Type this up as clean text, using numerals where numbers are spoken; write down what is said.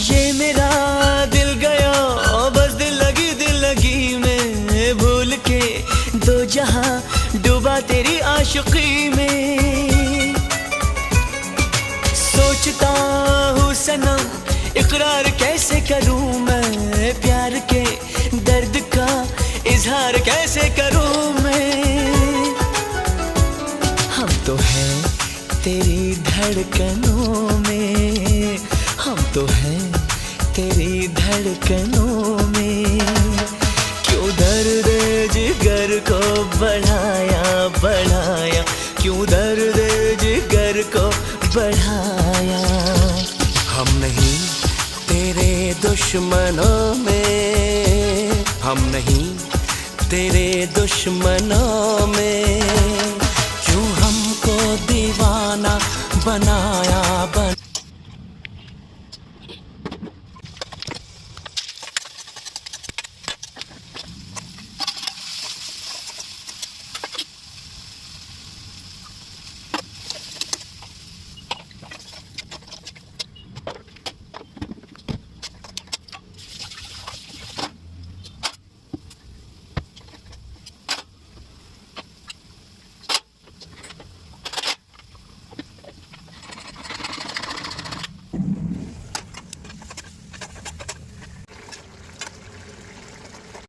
ये मेरा दिल गया बस दिल लगी में, भूल के दो जहां डूबा तेरी आशिकी में। सोचता हूँ सनम इकरार कैसे करूँ मैं, प्यार के दर्द का इजहार कैसे करूँ मैं। हम तो हैं तेरी धड़कनों में, हम तो हैं तेरी धड़कनों में। क्यों दर्द जिगर को बढ़ाया, क्यों दर्द जिगर को बढ़ाया। हम नहीं तेरे दुश्मनों में, हम नहीं तेरे दुश्मनों में। क्यों हमको दीवाना बना